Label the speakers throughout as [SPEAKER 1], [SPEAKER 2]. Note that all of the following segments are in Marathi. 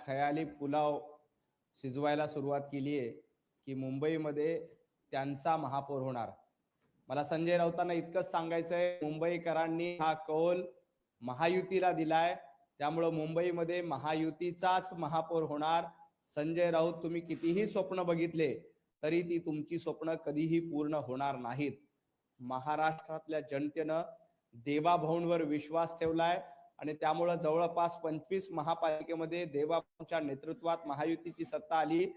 [SPEAKER 1] खयाली पुलाव शिजवायला सुरुवात केली आहे की मुंबईमध्ये त्यांचा महापौर होणार। मला संजय राऊतांना इतकंच सांगायचं आहे, मुंबईकरांनी हा कौल महायुतीला दिलाय, त्यामुळे मुंबईमध्ये महायुतीचाच महापौर होणार। संजय राऊत, तुम्ही कितीही स्वप्न बघितले तरी ती तुमची स्वप्न कधीही पूर्ण होणार नाहीत। महाराष्ट्रातल्या जनतेनं देवाभाऊंवर विश्वास ठेवलाय आणि त्यामुळे जवळपास 25 महापालिकेमध्ये देवाभाऊंच्या नेतृत्वात महायुतीची सत्ता आली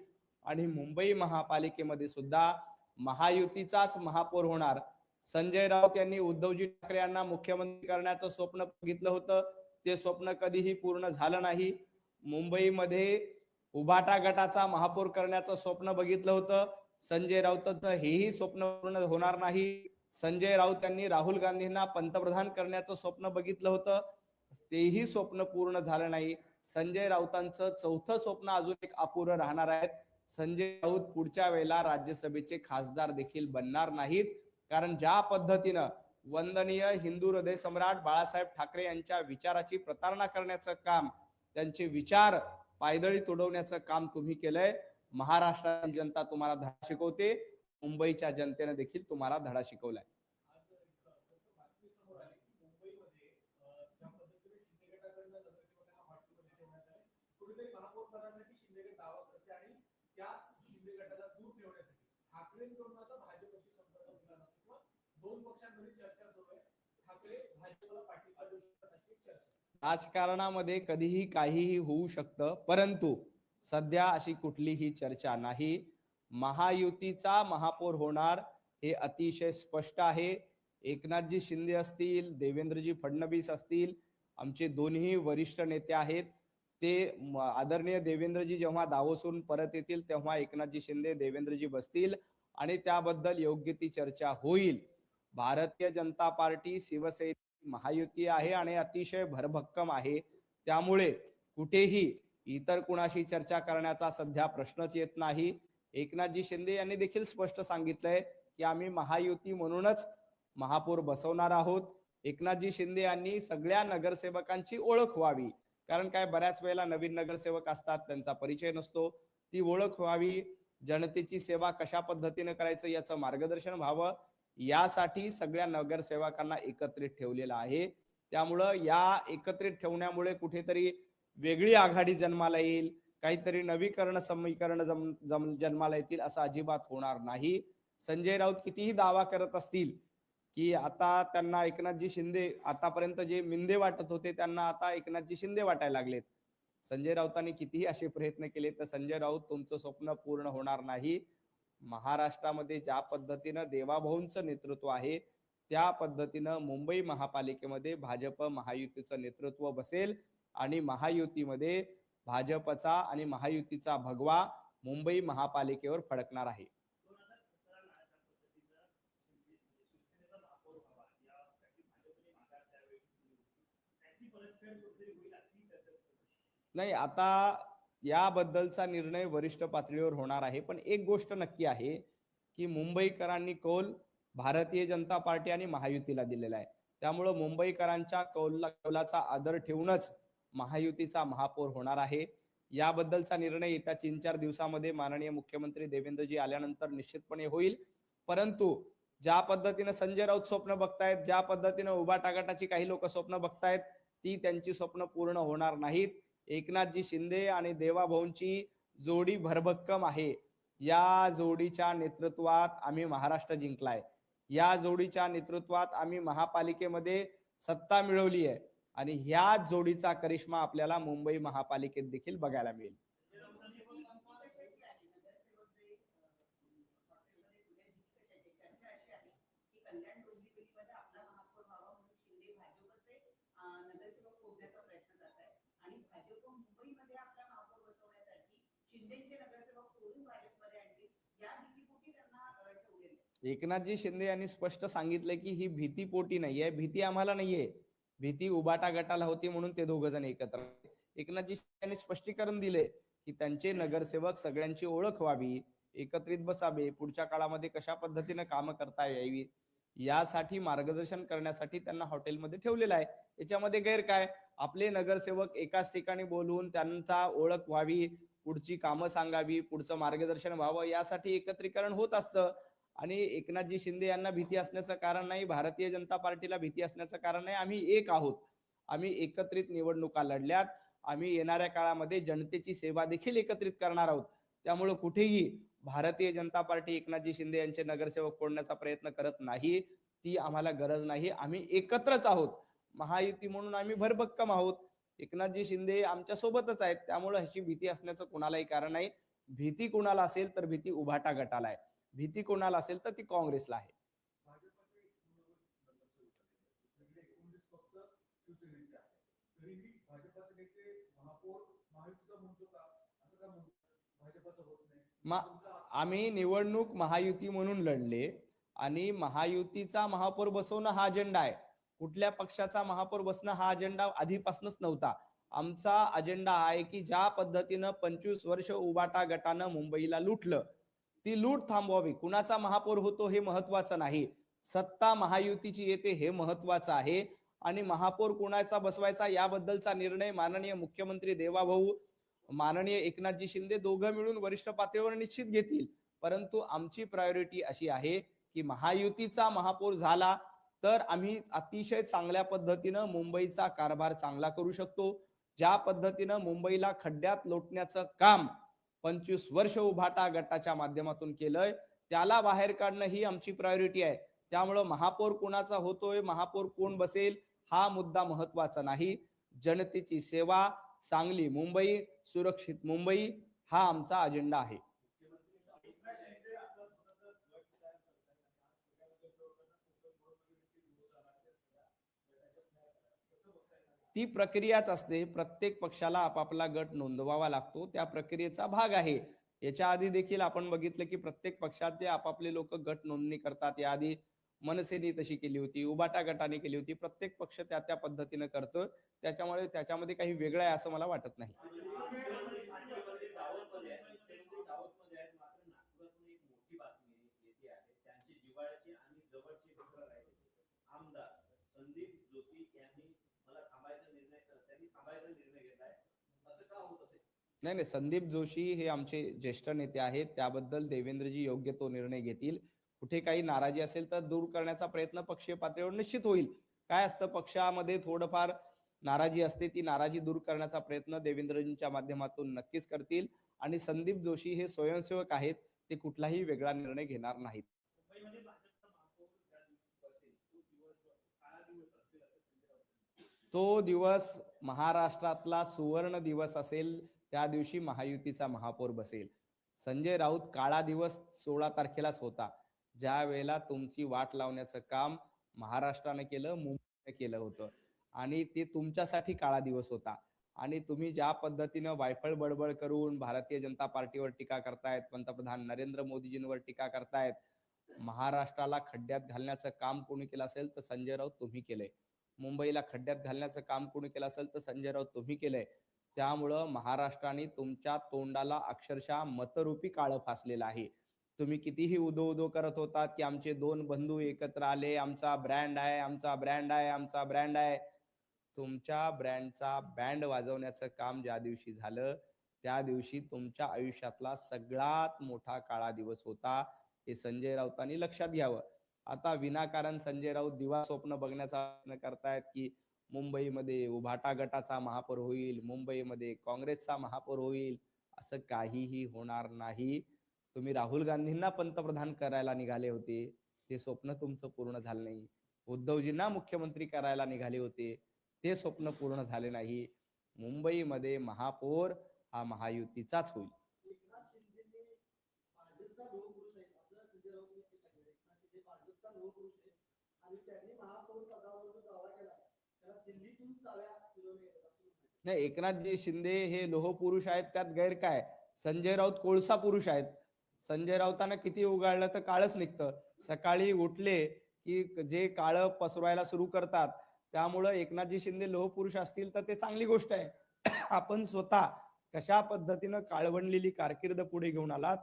[SPEAKER 1] आणि मुंबई महापालिकेमध्ये सुद्धा महायुतीचाच महापौर होणार। संजय राऊत यांनी उद्धवजी ठाकरे यांना मुख्यमंत्री करण्याचं स्वप्न बघितलं होतं, ते स्वप्न कधीही पूर्ण झालं नाही। मुंबईमध्ये उभाटा गटाचा महापौर करण्याचं स्वप्न बघितलं होतं, संजय राऊतांचं हेही स्वप्न पूर्ण होणार नाही। संजय राऊत यांनी राहुल गांधींना पंतप्रधान करण्याचं स्वप्न बघितलं होतं, तेही स्वप्न पूर्ण झालं नाही। संजय राऊतांचं चौथं स्वप्न अजून एक अपुरं राहणार आहे। संजय राऊत पुढच्या वेळेला राज्यसभेचे खासदार देखील बनणार नाहीत, कारण ज्या पद्धतीनं वंदनीय हिंदू हृदय सम्राट बाळासाहेब ठाकरे यांच्या विचाराची प्रतारणा करण्याचं काम, त्यांचे विचार पायदळी तुडवण्याचं काम तुम्ही केलंय। महाराष्ट्रातील जनता तुम्हाला धडा शिकवते, मुंबईच्या जनतेने देखील तुम्हाला धडा शिकवलाय। राजकारणामध्ये कधीही काहीही होऊ शकतं, परंतु सध्या अशी कुठलीही चर्चा नाही। महायुतीचा महापौर होणार हे अतिशय स्पष्ट आहे। एकनाथजी शिंदे असतील, देवेंद्रजी फडणवीस असतील, आमचे दोन्ही वरिष्ठ नेते आहेत, ते आदरणीय देवेंद्रजी जेव्हा दावोसून परत येतील तेव्हा एकनाथजी शिंदे देवेंद्रजी बसतील आणि त्याबद्दल योग्य ती चर्चा होईल। भारतीय जनता पार्टी, शिवसेना महायुती आहे आणि अतिशय भरभक्कम आहे, त्यामुळे कुठेही इतर कुणाशी चर्चा करण्याचा सध्या प्रश्नच येत नाही। एकनाथजी शिंदे यांनी देखील स्पष्ट सांगितलंय की आम्ही महायुती म्हणूनच महापौर बसवणार आहोत। एकनाथजी शिंदे यांनी सगळ्या नगरसेवकांची ओळख व्हावी, कारण काय बऱ्याच वेळेला नवीन नगरसेवक असतात, त्यांचा परिचय नसतो, ती ओळख व्हावी, जनतेची सेवा कशा पद्धतीने करायचं याचं मार्गदर्शन व्हावं, यासाठी सगळ्या नगरसेवकांना एकत्रित ठेवलेलं आहे। त्यामुळं या एकत्रित ठेवण्यामुळे कुठेतरी वेगळी आघाडी जन्माला येईल, काहीतरी नवीकरण समीकरण जन्माला येतील, असं अजिबात होणार नाही। संजय राऊत कितीही दावा करत असतील की आता त्यांना एकनाथजी शिंदे, आतापर्यंत जे मिंदे वाटत होते त्यांना आता एकनाथजी शिंदे वाटायला लागलेत, संजय राऊतांनी कितीही असे प्रयत्न केले तर संजय राऊत तुमचं स्वप्न पूर्ण होणार नाही। महाराष्ट्रामध्ये ज्या पद्धतीनं देवाभाऊंचं नेतृत्व आहे त्या पद्धतीनं मुंबई महापालिकेमध्ये भाजप महायुतीचं नेतृत्व बसेल आणि महायुतीमध्ये भाजपचा आणि महायुतीचा भगवा मुंबई महापालिकेवर फडकणार आहे। नाही, आता याबद्दलचा निर्णय वरिष्ठ पातळीवर होणार आहे, पण एक गोष्ट नक्की आहे की मुंबईकरांनी कौल भारतीय जनता पार्टी आणि महायुतीला दिलेला आहे, त्यामुळे मुंबईकरांच्या कौलाचा आदर ठेवूनच महायुतीचा महापौर होणार आहे। याबद्दलचा निर्णय येत्या 3-4 दिवसामध्ये माननीय मुख्यमंत्री देवेंद्रजी आल्यानंतर निश्चितपणे होईल, परंतु ज्या पद्धतीने संजय राऊत स्वप्न बघतायत, ज्या पद्धतीने उभाटा गटाची काही लोक स्वप्न बघतायत, ती त्यांची स्वप्न पूर्ण होणार नाहीत। एकनाथजी शिंदे आणि देवाभाऊंची जोडी भरभक्कम आहे, या जोडीच्या नेतृत्वात आम्ही महाराष्ट्र जिंकलाय, या जोडीच्या नेतृत्वात आम्ही महापालिकेमध्ये सत्ता मिळवली आहे आणि ह्या जोडीचा करिश्मा आपल्याला मुंबई महापालिकेत देखील बघायला मिळेल। एकनाथजी शिंदे यांनी स्पष्ट सांगितले की ही भीतीपोटी नाहीये, भीती आम्हाला नाहीये, भीती उबाटा गटाला होती म्हणून ते दोघ जण एकत्र। एकनाथजी शिंदे यांनी स्पष्टीकरण दिले की त्यांचे नगरसेवक सगळ्यांची ओळख व्हावी, एकत्रित बसावे, पुढच्या काळामध्ये कशा पद्धतीने काम करता यावी, यासाठी मार्गदर्शन करण्यासाठी त्यांना हॉटेलमध्ये ठेवलेलं आहे. याच्यामध्ये गैर काय? आपले नगरसेवक एकाच ठिकाणी बोलवून त्यांचा ओळख व्हावी, पुढची कामं सांगावी, पुढचं मार्गदर्शन व्हावं, यासाठी एकत्रीकरण होत असतं. आणि एकनाथजी शिंदे यांना भीती असण्याचं कारण नाही, भारतीय जनता पार्टीला भीती असण्याचं कारण नाही. आम्ही एक आहोत. आम्ही एकत्रित निवडणुका लढल्यात. आम्ही येणाऱ्या काळामध्ये जनतेची सेवा देखील एकत्रित करणार आहोत. त्यामुळे कुठेही भारतीय जनता पार्टी एकनाथजी शिंदे यांचे नगरसेवक फोडण्याचा प्रयत्न करत नाही. ती आम्हाला गरज नाही. आम्ही एकत्रच आहोत. महायुती म्हणून आम्ही भरभक्कम आहोत. एकनाथजी शिंदे आमच्या सोबतच आहेत. त्यामुळे ह्याची भीती असण्याचं कुणालाही कारण नाही. भीती कुणाला असेल तर भीती उभाटा गटाला आहे. भीती कोणाला असेल तर ती काँग्रेसला आहे. आम्ही निवडणूक महायुती म्हणून लढले आणि महायुतीचा महापौर बसवणं हा अजेंडा आहे. कुठल्या पक्षाचा महापौर बसणं हा अजेंडा आधीपासूनच नव्हता. आमचा अजेंडा आहे की ज्या पद्धतीनं 25 वर्ष उबाटा गटानं मुंबईला लुटलं, ती लूट थांबवावी. कुणाचा महापौर होतो हे महत्वाचं नाही, सत्ता महायुतीची येते हे महत्वाचं आहे. आणि महापौर कुणाचा बसवायचा याबद्दलचा निर्णय माननीय मुख्यमंत्री देवाभाऊ, माननीय एकनाथजी शिंदे दोघं मिळून वरिष्ठ पातळीवर निश्चित घेतील. परंतु आमची प्रायोरिटी अशी आहे की महायुतीचा महापौर झाला तर आम्ही अतिशय चांगल्या पद्धतीनं मुंबईचा कारभार चांगला करू शकतो. ज्या पद्धतीनं मुंबईला खड्ड्यात लोटण्याचं काम 25 वर्ष उभाटा गटाच्या माध्यमातून केलंय, त्याला बाहेर काढणं ही आमची प्रायोरिटी आहे. त्यामुळं महापौर कोणाचा होतोय, महापौर कोण बसेल हा मुद्दा महत्वाचा नाही. जनतेची सेवा, चांगली मुंबई, सुरक्षित मुंबई हा आमचा अजेंडा आहे. ती प्रक्रियाच असते. प्रत्येक पक्षाला आपापला गट नोंदवावा लागतो. त्या प्रक्रियेचा भाग आहे. याच्या आधी देखील आपण बघितलं की प्रत्येक पक्षात जे आपापले लोक गट नोंदणी करतात. याआधी मनसेने तशी केली होती, उबाटा गटाने केली होती. प्रत्येक पक्ष त्या त्या पद्धतीने करतो. त्याच्यामुळे त्याच्यामध्ये काही वेगळं आहे असं मला वाटत नाही. नाही नाही, संदीप जोशी हे आमचे ज्येष्ठ नेते आहेत. त्याबद्दल देवेंद्रजी योग्य तो निर्णय घेतील. कुठे काही नाराजी असेल तर दूर करण्याचा प्रयत्न पक्षीय पातळीवर निश्चित होईल. काय असतं, पक्षामध्ये थोडंफार नाराजी असते, ती नाराजी दूर करण्याचा प्रयत्न देवेंद्रजींच्या माध्यमातून नक्कीच करतील. आणि संदीप जोशी हे स्वयंसेवक आहेत, ते कुठलाही वेगळा निर्णय घेणार नाहीत. तो दिवस महाराष्ट्रातला सुवर्ण दिवस असेल. त्या दिवशी महायुतीचा महापौर बसेल. संजय राऊत काळा दिवस 16 तारखेलाच होता, ज्या वेळेला तुमची वाट लावण्याचं काम महाराष्ट्राने केलं, मुंबईने केलं होतं. आणि ते तुमच्यासाठी काळा दिवस होता. आणि तुम्ही ज्या पद्धतीनं वायफळ बडबड करून भारतीय जनता पार्टीवर टीका करतायत, पंतप्रधान नरेंद्र मोदीजींवर टीका करतायत, महाराष्ट्राला खड्ड्यात घालण्याचं काम कोणी केलं असेल तर संजय राऊत तुम्ही केलंय. मुंबईला खड्ड्यात घालण्याचं काम कोणी केलं असेल तर संजय राऊत तुम्ही केलंय. त्यामुळं महाराष्ट्राने तुमच्या तोंडाला अक्षरशः मतरूपी काळं फासलेलं आहे. तुम्ही कितीही उदो उदो करत होतात की आमचे दोन बंधू एकत्र आले, आमचा ब्रँड आहे, आमचा ब्रँड आहे, आमचा ब्रँड आहे. तुमच्या ब्रँडचा बँड वाजवण्याचं काम ज्या दिवशी झालं, त्या दिवशी तुमच्या आयुष्यातला सगळ्यात मोठा काळा दिवस होता. हे संजय राऊतांनी लक्षात घ्यावं. आता विनाकारण संजय राऊत दिवा स्वप्न बघण्याचा प्रयत्न करतायत की मुंबईमध्ये उभाटा गटाचा महापौर होईल, मुंबईमध्ये काँग्रेसचा महापौर होईल. असं काहीही होणार नाही. तुम्ही राहुल गांधींना पंतप्रधान करायला निघाले होते, ते स्वप्न तुमचं पूर्ण झालं नाही. उद्धवजींना मुख्यमंत्री करायला निघाले होते, ते स्वप्न पूर्ण झाले नाही. मुंबईमध्ये महापौर हा महायुतीचाच होईल. नाही, एकनाथजी शिंदे हे लोहपुरुष आहेत, त्यात गैर काय? संजय राऊत कोळसा पुरुष आहेत. संजय राऊतांना किती उगाळलं तर काळच निघतं. सकाळी उठले की जे काळं पसरवायला सुरू करतात. त्यामुळं एकनाथजी शिंदे लोहपुरुष असतील तर ते चांगली गोष्ट आहे. आपण स्वतः कशा पद्धतीनं काळवंडलेली कारकीर्द पुढे घेऊन आलात,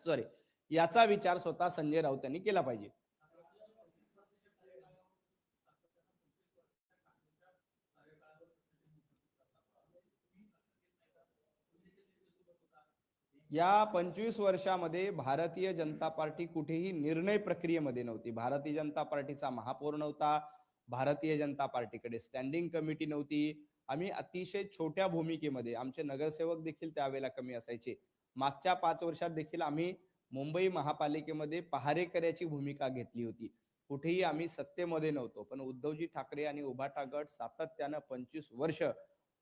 [SPEAKER 1] सॉरी, याचा विचार स्वतः संजय राऊत यांनी केला पाहिजे. या 25 वर्षामध्ये भारतीय जनता पार्टी कुठेही निर्णय प्रक्रियेमध्ये नव्हती. भारतीय जनता पार्टीचा महापौर नव्हता. भारतीय जनता पार्टीकडे स्टँडिंग कमिटी नव्हती. आम्ही अतिशय छोट्या भूमिकेमध्ये, आमचे नगरसेवक देखील त्यावेळेला कमी असायचे. मागच्या 5 वर्षात देखील आम्ही मुंबई महापालिकेमध्ये पहारेकऱ्याची भूमिका घेतली होती. कुठेही आम्ही सत्तेमध्ये नव्हतो, पण उद्धवजी ठाकरे आणि उभाटा गट सातत्यानं 25 वर्ष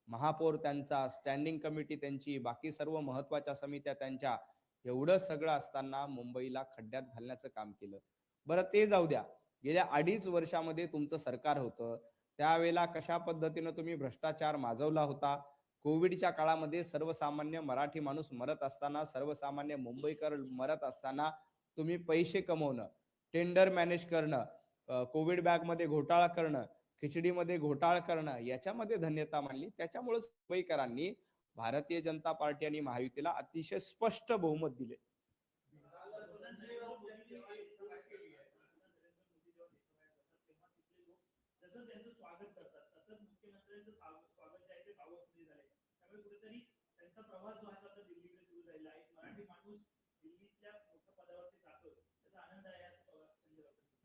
[SPEAKER 1] महापौर त्यांचा, स्टँडिंग कमिटी त्यांची, बाकी सर्व महत्वाच्या समित्या त्यांच्या, एवढं सगळं असताना मुंबईला खड्ड्यात घालण्याचं काम केलं. बरं ते जाऊ द्या. गेल्या 2.5 वर्षामध्ये तुमचं सरकार होतं, त्यावेळेला कशा पद्धतीनं तुम्ही भ्रष्टाचार माजवला होता. कोविडच्या काळामध्ये सर्वसामान्य मराठी माणूस मरत असताना, सर्वसामान्य मुंबईकर मरत असताना तुम्ही पैसे कमवणं, टेंडर मॅनेज करणं, कोविड बॅगमध्ये घोटाळा करणं, खिचडीमध्ये घोटाळा करणं, याच्यामध्ये धन्यता मानली. त्याच्यामुळेच मुंबईकरांनी भारतीय जनता पार्टी आणि महायुतीला अतिशय स्पष्ट बहुमत दिले.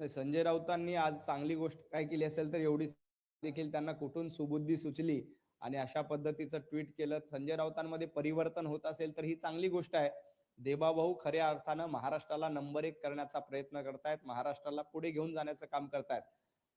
[SPEAKER 1] संजय राऊतांनी आज चांगली गोष्ट काय केली असेल तर एवढीच देखील त्यांना कुठून सुबुद्धी सुचली आणि अशा पद्धतीचं ट्विट केलं. संजय राऊतांमध्ये परिवर्तन होत असेल तर ही चांगली गोष्ट आहे. देवाभाऊ खऱ्या अर्थानं महाराष्ट्राला नंबर 1 करण्याचा प्रयत्न करतायत, महाराष्ट्राला पुढे घेऊन जाण्याचं काम करतायत.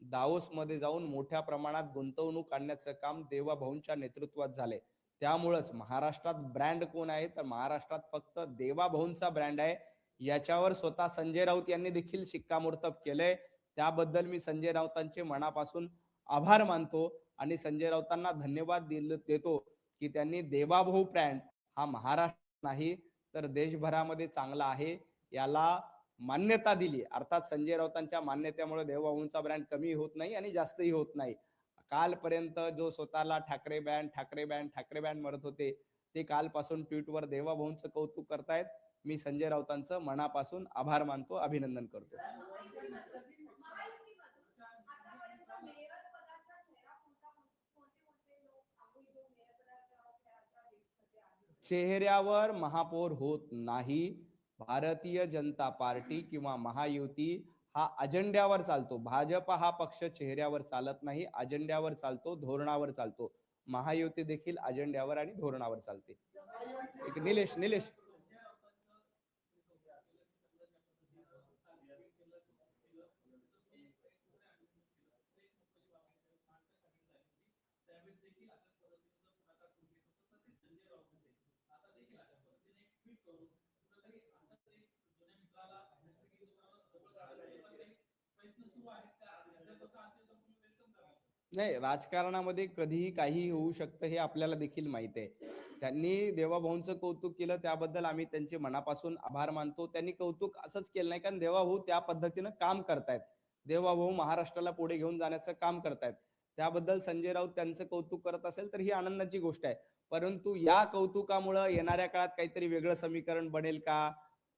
[SPEAKER 1] दावोस मध्ये जाऊन मोठ्या प्रमाणात गुंतवणूक आणण्याचं काम देवाभाऊंच्या नेतृत्वात झालंय. त्यामुळेच महाराष्ट्रात ब्रँड कोण आहे तर महाराष्ट्रात फक्त देवाभाऊंचा ब्रँड आहे. याच्यावर स्वतः संजय राऊत यांनी देखील शिक्कामोर्तब केलंय. त्याबद्दल मी संजय राऊतांचे मनापासून आभार मानतो आणि संजय राऊतांना धन्यवाद देतो की त्यांनी देवाभाऊ ब्रँड हा महाराष्ट्र नाही तर देशभरामध्ये चांगला आहे याला मान्यता दिली. अर्थात संजय राऊतांच्या मान्यतेमुळे देवाभाऊंचा ब्रँड कमी होत नाही आणि जास्तही होत नाही. कालपर्यंत जो स्वतःला ठाकरे बँड म्हणत होते, ते कालपासून ट्विटवर देवाभाऊंचं कौतुक करतायत. मी संजय राऊतांचं मनापासून आभार मानतो, अभिनंदन करतो. चेहऱ्यावर महापौर होत नाही. भारतीय जनता पार्टी किंवा महायुती हा अजेंड्यावर चालतो. भाजप हा पक्ष चेहऱ्यावर चालत नाही, अजेंड्यावर चालतो, धोरणावर चालतो. महायुती देखील अजेंड्यावर आणि धोरणावर चालते. एक निलेश नाही, राजकारणामध्ये कधीही काही होऊ शकतं हे आपल्याला देखील माहित आहे. त्यांनी देवाभाऊंचं कौतुक केलं, त्याबद्दल आम्ही त्यांचे मनापासून आभार मानतो. त्यांनी कौतुक असंच केलं नाही, कारण देवाभाऊ त्या पद्धतीनं काम करतायत. देवाभाऊ महाराष्ट्राला पुढे घेऊन जाण्याचं काम करतायत. त्याबद्दल संजय राऊत त्यांचं कौतुक करत असेल तर ही आनंदाची गोष्ट आहे. परंतु या कौतुकामुळं येणाऱ्या काळात काहीतरी वेगळं समीकरण बनेल का?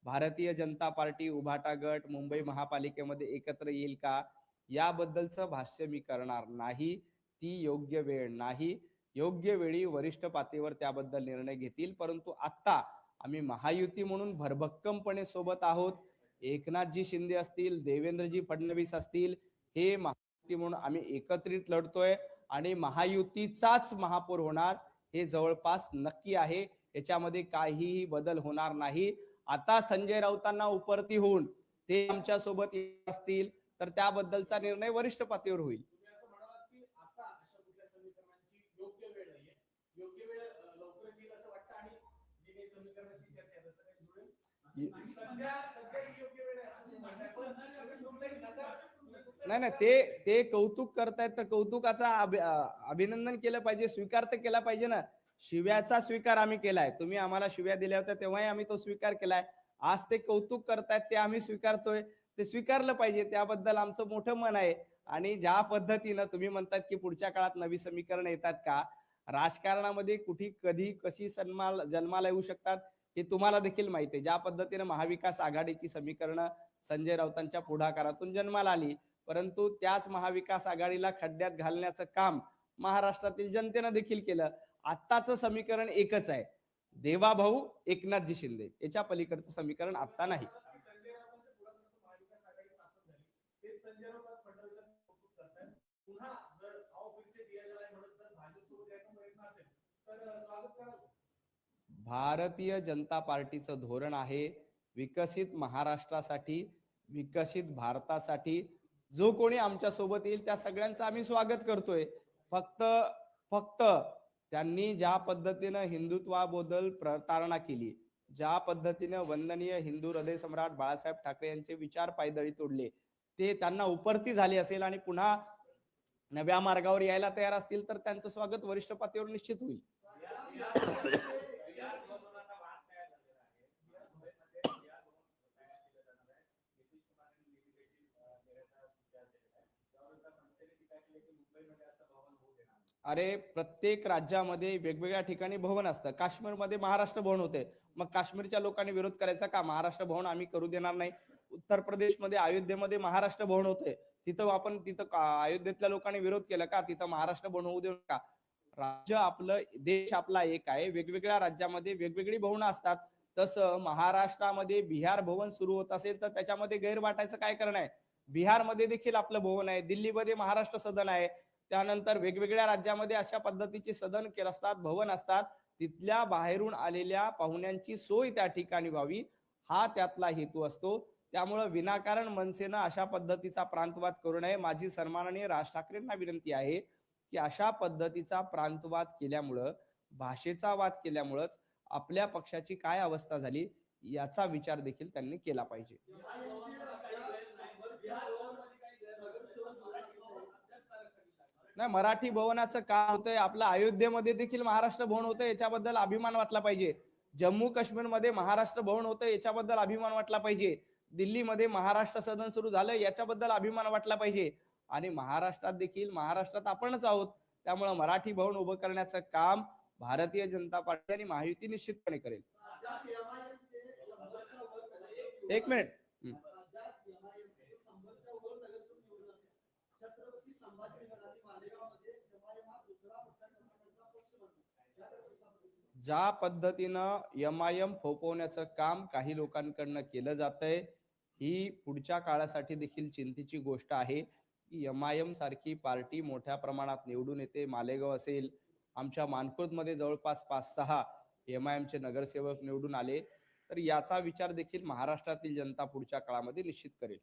[SPEAKER 1] भारतीय जनता पार्टी, उभाटा गट मुंबई महापालिकेमध्ये एकत्र येईल का? याबद्दलचं भाष्य मी करणार नाही. ती योग्य वेळ नाही. योग्य वेळी वरिष्ठ पातळीवर त्याबद्दल निर्णय घेतील. परंतु आता आम्ही महायुती म्हणून भरभक्कमपणे सोबत आहोत. एकनाथजी शिंदे असतील, देवेंद्रजी फडणवीस असतील, हे महायुती म्हणून आम्ही एकत्रित लढतोय आणि महायुतीचाच महापौर होणार हे जवळपास नक्की आहे. याच्यामध्ये काहीही बदल होणार नाही. आता संजय राऊतांना उपरती होऊन ते आमच्या सोबत असतील तर त्याबद्दलचा निर्णय वरिष्ठ पातळीवर होईल. नाही, ते कौतुक करतायत तर कौतुकाचा अभिनंदन केलं पाहिजे, स्वीकार तर केला पाहिजे ना. शिव्याचा स्वीकार आम्ही केलाय. तुम्ही आम्हाला शिव्या दिल्या होत्या तेव्हाही आम्ही तो स्वीकार केलाय. आज ते कौतुक करतायत ते आम्ही स्वीकारतोय, ते स्वीकारलं पाहिजे. त्याबद्दल आमचं मोठं मन आहे. आणि ज्या पद्धतीनं तुम्ही म्हणतात की पुढच्या काळात नवी समीकरण येतात का, राजकारणामध्ये कुठे कधी कशी जन्माला येऊ शकतात हे तुम्हाला देखील माहिती आहे. ज्या पद्धतीने महाविकास आघाडीची समीकरणं संजय राऊतांच्या पुढाकारातून जन्माला आली, परंतु त्याच महाविकास आघाडीला खड्ड्यात घालण्याचं काम महाराष्ट्रातील जनतेनं देखील केलं. आत्ताचं समीकरण एकच आहे, देवाभाऊ एकनाथजी शिंदे. याच्या पलीकडचं समीकरण आत्ता नाही. भारतीय जनता पार्टीचं धोरण आहे विकसित महाराष्ट्रासाठी, विकसित भारतासाठी जो कोणी आमच्या सोबत येईल त्या सगळ्यांचं आम्ही स्वागत करतोय. फक्त फक्त त्यांनी ज्या पद्धतीनं हिंदुत्वाबद्दल प्रतारणा केली, ज्या पद्धतीनं वंदनीय हिंदू हृदय सम्राट बाळासाहेब ठाकरे यांचे विचार पायदळी तोडले, ते त्यांना उपरती झाले असेल आणि पुन्हा नव्या मार्गावर यायला तयार असतील तर त्यांचं स्वागत वरिष्ठ पातळीवर निश्चित होईल. अरे प्रत्येक राज्यामध्ये वेगवेगळ्या ठिकाणी भवन असतं. काश्मीरमध्ये महाराष्ट्र भवन होते, मग काश्मीरच्या लोकांनी विरोध करायचा का? महाराष्ट्र भवन आम्ही करू देणार नाही. उत्तर प्रदेशमध्ये अयोध्येमध्ये महाराष्ट्र भवन होते, तिथं अयोध्येतल्या लोकांनी विरोध केला का? तिथं महाराष्ट्र भवन होऊ देऊ नका. राज्य आपलं, देश आपला एक आहे, वेगवेगळ्या राज्यामध्ये वेगवेगळी भवनं असतात. तसं महाराष्ट्रामध्ये बिहार भवन सुरू होत असेल तर त्याच्यामध्ये गैर वाटायचं काय कारण आहे? बिहारमध्ये देखील आपलं भवन आहे, दिल्लीमध्ये महाराष्ट्र सदन आहे, त्यानंतर वेगवेगळ्या राज्यामध्ये अशा पद्धतीचे सदन केले असतात, भवन असतात. तिथल्या बाहेरून आलेल्या पाहुण्यांची सोय त्या ठिकाणी व्हावी, हा त्यातला हेतू असतो. त्यामुळे विनाकारण मनसेनं अशा पद्धतीचा प्रांतवाद करू नये. माझी सन्माननीय राज ठाकरेंना विनंती आहे की अशा पद्धतीचा प्रांतवाद केल्यामुळं, भाषेचा वाद केल्यामुळंच आपल्या पक्षाची काय अवस्था झाली याचा विचार देखील त्यांनी केला पाहिजे. नाही, मराठी भवनाचं काम होतंय आपलं, अयोध्येमध्ये देखील महाराष्ट्र भवन होतं, याच्याबद्दल अभिमान वाटला पाहिजे. जम्मू काश्मीरमध्ये महाराष्ट्र भवन होतं, याच्याबद्दल अभिमान वाटला पाहिजे. दिल्लीमध्ये महाराष्ट्र सदन सुरू झालं, याच्याबद्दल अभिमान वाटला पाहिजे. आणि महाराष्ट्रात देखील, महाराष्ट्रात आपणच आहोत, त्यामुळे मराठी भवन उभं करण्याचं काम भारतीय जनता पार्टी आणि महायुती निश्चितपणे करेल. एक मिनिट. ज्या पद्धतीनं MIM फोपवण्याचं काम काही लोकांकडनं केलं जातंय, ही पुढच्या काळासाठी देखील चिंतेची गोष्ट आहे की MIM सारखी पार्टी मोठ्या प्रमाणात निवडून येते. मालेगाव असेल, आमच्या मानखुर्दमध्ये जवळपास 5-6 MIMचे नगरसेवक निवडून आले, तर याचा विचार देखील महाराष्ट्रातील जनता पुढच्या काळामध्ये निश्चित करेल.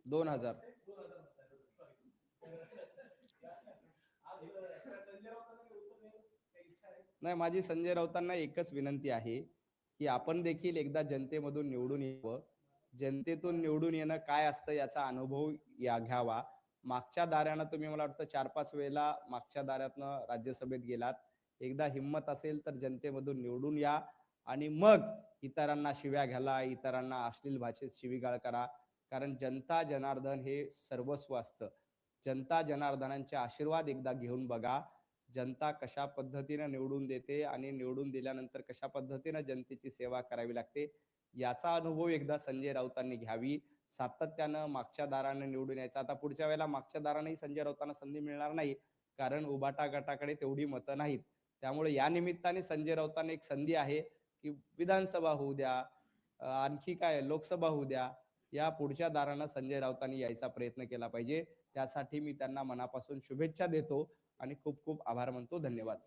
[SPEAKER 1] दोन हजार. नाही, माझी संजय राऊतांना एकच विनंती आहे की आपण देखील एकदा जनतेमधून निवडून यावं. जनतेतून निवडून येणं काय असतं याचा अनुभव घ्यावा. मागच्या दाऱ्यानं तुम्ही मला वाटतं 4-5 वेळेला मागच्या दाऱ्यातनं राज्यसभेत गेलात. एकदा हिंमत असेल तर जनतेमधून निवडून या आणि मग इतरांना शिव्या घाला, इतरांना अश्लील भाषेत शिवीगाळ करा. कारण जनता जनार्दन हे सर्वस्व असतं. जनता जनार्दनांचे आशीर्वाद एकदा घेऊन बघा. जनता कशा पद्धतीनं निवडून देते आणि निवडून दिल्यानंतर कशा पद्धतीनं जनतेची सेवा करावी लागते याचा अनुभव एकदा संजय राऊतांनी घ्यावी. सातत्यानं मागच्या दारानं निवडून यायचं. आता पुढच्या वेळेला मागच्या दारानंही संजय राऊतांना संधी मिळणार नाही, कारण उबाटा गटाकडे तेवढी मतं नाहीत. त्यामुळे या निमित्ताने संजय राऊतांना एक संधी आहे की विधानसभा होऊ द्या, आणखी काय लोकसभा होऊ द्या, या पुढच्या दारानं संजय राऊतांनी यायचा प्रयत्न केला पाहिजे. त्यासाठी मी त्यांना मनापासून शुभेच्छा देतो आणि खूप खूप आभार मानतो. धन्यवाद.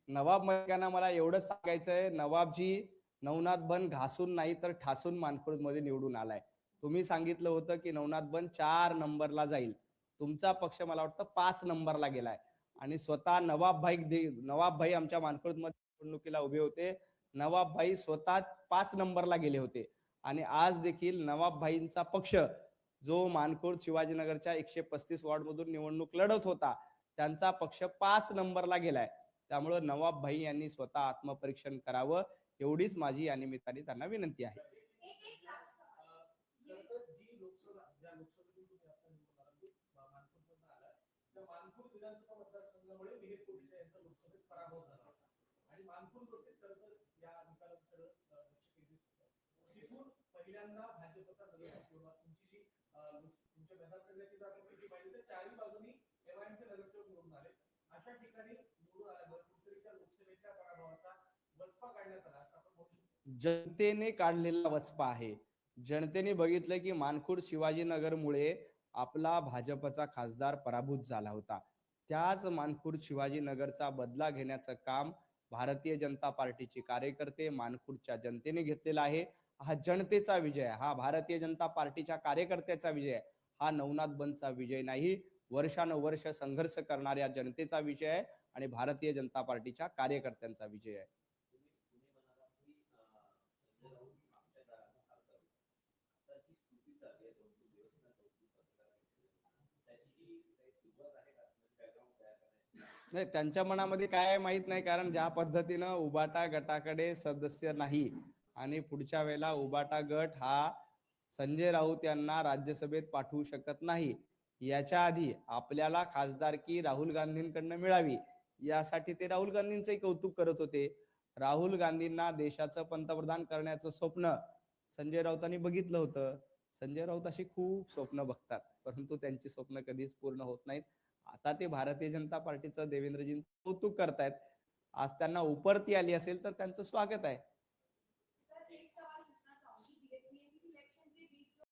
[SPEAKER 1] नवाब मलिकांना मला एवढंच सांगायचंय, नवाबजी नवनाथ बन घासून नाही तर ठासून मानखुर्द मध्ये निवडून आलाय. तुम्ही सांगितलं होतं की नवनाथ बन 4 नंबरला जाईल, तुमचा पक्ष मला वाटतं 5 नंबरला गेलाय. आणि स्वतः नवाबभाई आमच्या मानखुर्द मध्ये निवडणुकीला उभे होते. नवाबभाई स्वतः 5 नंबरला गेले होते आणि आज देखील नवाबभाईंचा पक्ष जो मानखुर्द शिवाजीनगरच्या 135 वॉर्ड मधून निवडणूक लढत होता, त्यांचा पक्ष 5 नंबरला गेलाय. त्यामुळे नवाब भाई यांनी स्वतः आत्मपरीक्षण करावं एवढीच माझी या निमित्ताने त्यांना विनंती आहे.
[SPEAKER 2] मानपूर विधानसभा मतदारसंघामुळे विहीर कोळीचा यांचा लोकसभेत पराभव झाला होता आणि मानपूरवरतीच खरं तर या निकालाचं सगळं लक्ष केंद्रित होतं. तिथून पहिल्यांदा भाजपचा नगरसेवक किंवा तुमची जी तुमच्या मतदारसंघाची जात असेल ती पाहिजे तर चारही बाजूनी एमआयएमचे नगरसेवक निवडून आले. अशा ठिकाणी निवडून आल्यामुळे कुठेतरी त्या लोकसभेच्या पराभवाचा वचपा काढण्यात आला असं आपण म्हणू शकतो.
[SPEAKER 1] जनतेने काढलेला वचपा आहे. जनतेने बघितलं की मानखुर्द शिवाजीनगरमुळे आपला भाजपचा खासदार पराभूत झाला होता. त्याच मानखुर्द शिवाजीनगरचा बदला घेण्याचं काम भारतीय जनता पार्टीचे कार्यकर्ते मानखुर्दच्या जनतेने घेतलेला आहे. हा जनतेचा विजय, हा भारतीय जनता पार्टीच्या कार्यकर्त्याचा विजय, हा नवनाथ बंदचा विजय नाही, वर्षानुवर्ष संघर्ष करणाऱ्या जनतेचा विजय आहे आणि भारतीय जनता पार्टीच्या कार्यकर्त्यांचा विजय आहे. नाही, त्यांच्या मनामध्ये काय माहित नाही, कारण ज्या पद्धतीनं उबाटा गटाकडे सदस्य नाही आणि पुढच्या वेळेला उबाटा गट हा संजय राऊत यांना राज्यसभेत पाठवू शकत नाही, याच्या आधी आपल्याला खासदारकी राहुल गांधींकडनं मिळावी यासाठी ते राहुल गांधींचंही कौतुक करत होते. राहुल गांधींना देशाचं पंतप्रधान करण्याचं स्वप्न संजय राऊतांनी बघितलं होतं. संजय राऊत अशी खूप स्वप्न बघतात, परंतु त्यांची स्वप्न कधीच पूर्ण होत नाहीत. आता ते भारतीय जनता पार्टीचं देवेंद्रजींचं कौतुक करतायत. आज त्यांना उपरती आली असेल तर त्यांचं स्वागत आहे.